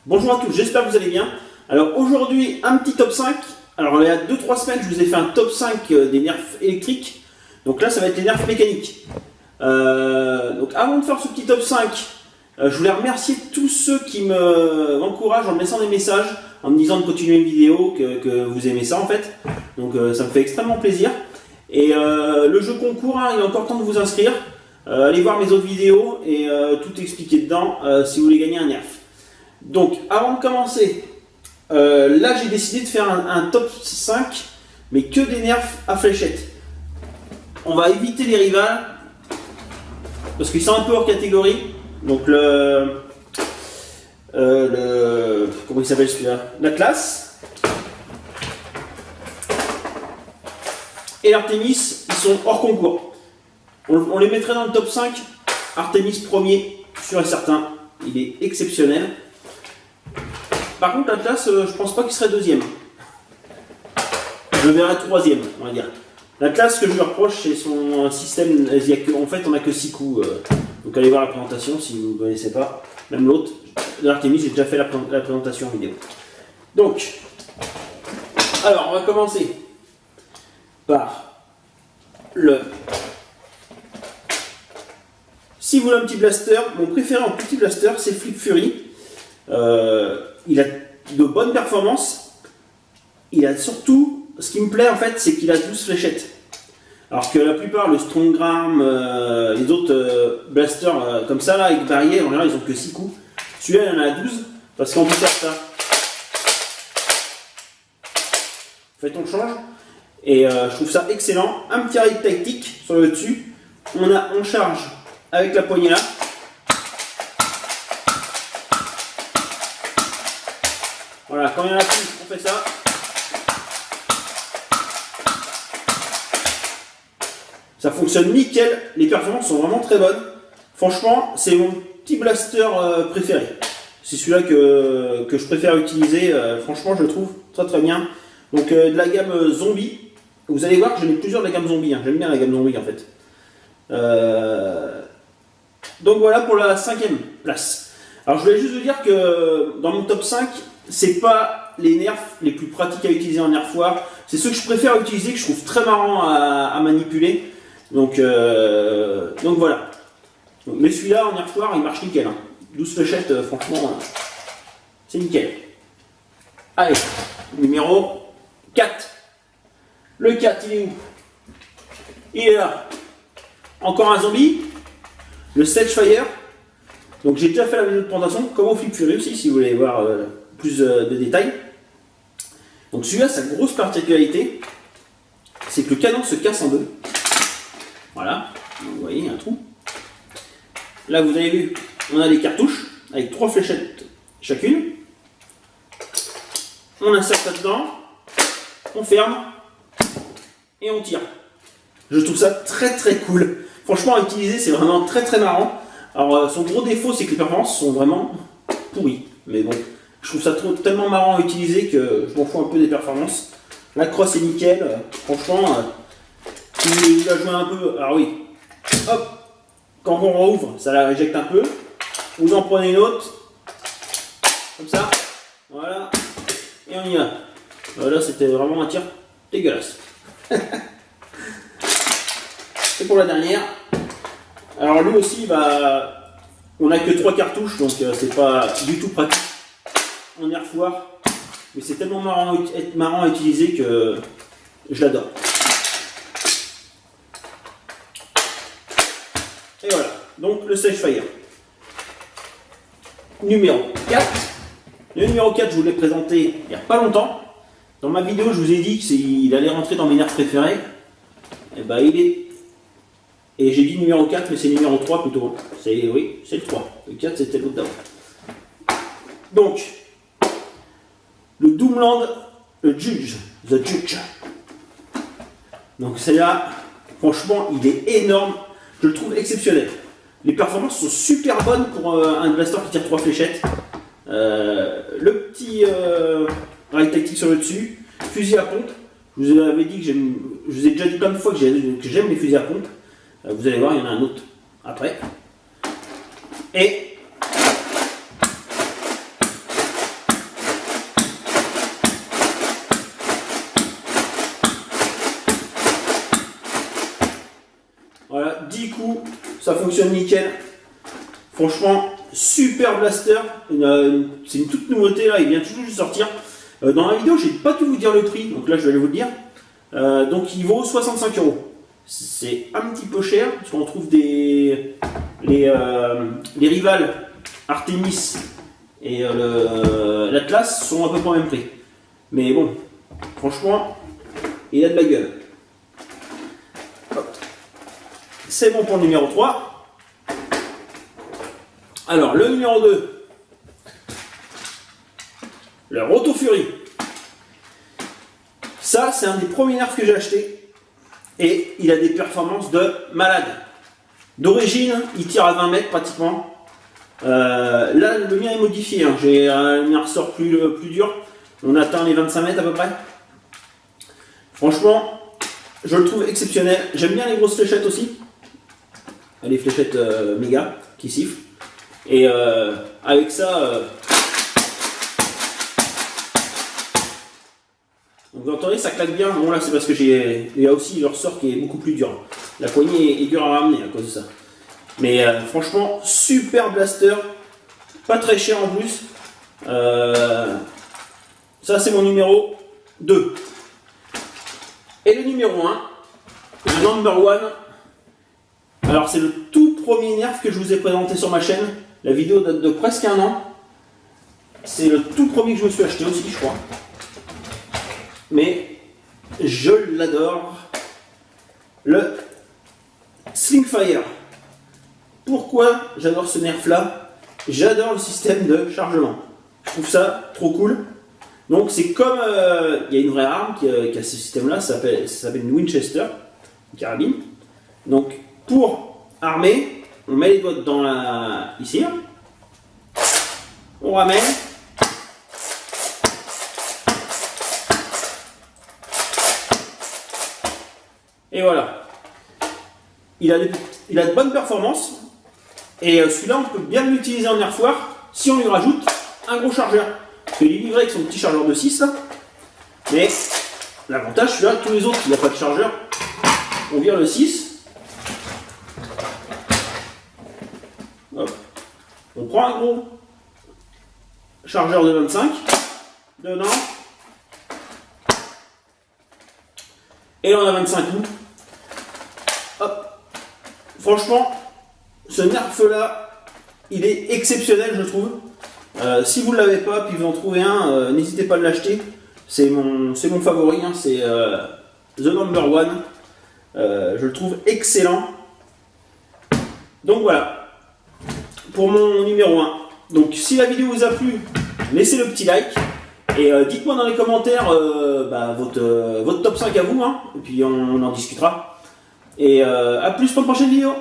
Bonjour à tous, j'espère que vous allez bien. Alors aujourd'hui, un petit top 5. Alors il y a 2-3 semaines, je vous ai fait un top 5 des nerfs électriques. Donc là, ça va être les nerfs mécaniques. Donc avant de faire ce petit top 5, je voulais remercier tous ceux qui m'encouragent en me laissant des messages, en me disant de continuer une vidéo, que vous aimez ça en fait. Donc ça me fait extrêmement plaisir. Et le jeu concours, il est encore temps de vous inscrire. Allez voir mes autres vidéos et tout expliquer dedans si vous voulez gagner un nerf. Donc avant de commencer, là j'ai décidé de faire un top 5, mais que des nerfs à fléchettes. On va éviter les rivales, parce qu'ils sont un peu hors catégorie. Donc comment il s'appelle celui-là? L'Atlas et l'Artemis, ils sont hors concours. On les mettrait dans le top 5. Artemis premier, sûr et certain, il est exceptionnel. Par contre, l'Atlas, je pense pas qu'il serait deuxième. Je le verrai troisième, on va dire. L'Atlas, ce que je lui reproche, c'est son système. En fait, on n'a que 6 coups. Donc allez voir la présentation si vous ne connaissez pas. Même l'autre, de l'Artemis, j'ai déjà fait la présentation en vidéo. Donc, alors, on va commencer par le... Si vous voulez un petit blaster, mon préféré en petit blaster, c'est Flip Fury. Il a de bonnes performances. Il a surtout, ce qui me plaît en fait, c'est qu'il a 12 fléchettes. Alors que la plupart, le Strongram, les autres blasters comme ça, là, avec barrière, en général, ils ont que 6 coups. Celui-là, il en a 12, parce qu'on peut faire ça. En fait, on change. Et je trouve ça excellent. Un petit rail tactique sur le dessus. On charge avec la poignée là. Voilà, quand il y en a plus, on fait ça. Ça fonctionne nickel, les performances sont vraiment très bonnes. Franchement, c'est mon petit blaster préféré. C'est celui-là que je préfère utiliser. Franchement, je le trouve très très bien. Donc de la gamme zombie. Vous allez voir que j'en ai plusieurs de la gamme zombie. J'aime bien la gamme zombie en fait. Donc voilà pour la 5e place. Alors je voulais juste vous dire que dans mon top 5, c'est pas les nerfs les plus pratiques à utiliser en nerf foire. C'est ceux que je préfère utiliser, que je trouve très marrant à manipuler. Donc voilà. Mais celui-là en nerf foire, il marche nickel. 12 fléchettes, franchement, c'est nickel. Allez, numéro 4. Le 4, il est où? Il est là. Encore un zombie. Le Sedgefire. Donc j'ai déjà fait la vidéo de présentation, comme au Flip Fury aussi, si vous voulez voir plus de détails. Donc celui-là, sa grosse particularité, c'est que le canon se casse en deux. Voilà, donc, vous voyez, il y a un trou. Là, vous avez vu, on a des cartouches avec 3 fléchettes chacune. On insère ça dedans, on ferme et on tire. Je trouve ça très très cool. Franchement, à utiliser, c'est vraiment très très marrant. Alors, son gros défaut, c'est que les performances sont vraiment pourries. Mais bon, je trouve ça tellement marrant à utiliser que je m'en fous un peu des performances. La crosse est nickel. Franchement, si vous la jouez un peu, alors oui, hop, quand on rouvre, ça la réjecte un peu. Vous en prenez une autre, comme ça, voilà, et on y va. Là, c'était vraiment un tir dégueulasse. Et pour la dernière, alors lui aussi, bah, on n'a que 3 cartouches, donc c'est pas du tout pratique en nerf foire, mais c'est tellement marrant à utiliser que je l'adore. Et voilà, donc le Sedgefire. Numéro 4. Le numéro 4, je vous l'ai présenté il n'y a pas longtemps. Dans ma vidéo, je vous ai dit qu'il allait rentrer dans mes nerfs préférés. Et bah il est... Et j'ai dit numéro 4, mais c'est numéro 3 plutôt. Oui, c'est le 3. Le 4, c'était l'autre d'avant. Donc, le Doomland, le Judge. The Judge. Donc celle-là, franchement, il est énorme. Je le trouve exceptionnel. Les performances sont super bonnes pour un blaster qui tire 3 fléchettes. Le petit rail tactique sur le dessus. Fusil à pompe. Je vous avais dit que je vous ai déjà dit plein de fois que j'aime les fusils à pompe. Vous allez voir, il y en a un autre après. Et ça fonctionne nickel. Franchement, super blaster. C'est une toute nouveauté là, il vient tout juste de sortir. Dans la vidéo, j'ai pas pu vous dire le prix, donc là je vais aller vous le dire. Donc il vaut 65 €. C'est un petit peu cher, parce qu'on trouve les rivales Artemis et l'Atlas sont à peu près au même prix. Mais bon, franchement, il a de la gueule. C'est bon pour le numéro 3. Alors, le numéro 2, le Roto Fury. Ça, c'est un des premiers nerfs que j'ai acheté. Et il a des performances de malade. D'origine, il tire à 20 mètres pratiquement. Là, le mien est modifié. Hein. J'ai un ressort plus dur. On atteint les 25 mètres à peu près. Franchement, je le trouve exceptionnel. J'aime bien les grosses fléchettes aussi. Les fléchettes méga qui sifflent. Et avec ça, vous entendez, ça claque bien. Bon là, c'est parce que il y a aussi le ressort qui est beaucoup plus dur. La poignée est dure à ramener à cause de ça. Mais franchement, super blaster. Pas très cher en plus. Ça, c'est mon numéro 2. Et le numéro 1, le number 1. Alors, c'est le tout premier nerf que je vous ai présenté sur ma chaîne. La vidéo date de presque 1 an. C'est le tout premier que je me suis acheté aussi, je crois. Mais je l'adore. Le Slingfire. Pourquoi j'adore ce nerf là? J'adore le système de chargement. Je trouve ça trop cool. Donc c'est comme il y a une vraie arme qui a ce système là, ça s'appelle une Winchester, une carabine. Donc pour armer, on met les doigts dans ici, on ramène. Et voilà. Il a de bonnes performances. Et celui-là, on peut bien l'utiliser en air foire si on lui rajoute un gros chargeur. Parce qu'il est livré avec son petit chargeur de 6 là. Mais l'avantage, celui-là, tous les autres, il n'y a pas de chargeur. On vire le 6. Hop. On prend un gros chargeur de 25 dedans. Et là, on a 25 coups. Hop. Franchement, ce nerf là, il est exceptionnel, je trouve. Si vous ne l'avez pas, puis vous en trouvez un, n'hésitez pas à l'acheter. C'est mon favori, hein, c'est The Number 1. Je le trouve excellent. Donc voilà, pour mon numéro 1. Donc si la vidéo vous a plu, laissez le petit like. Et dites-moi dans les commentaires votre top 5 à vous, hein, et puis on en discutera. Et à plus pour une prochaine vidéo.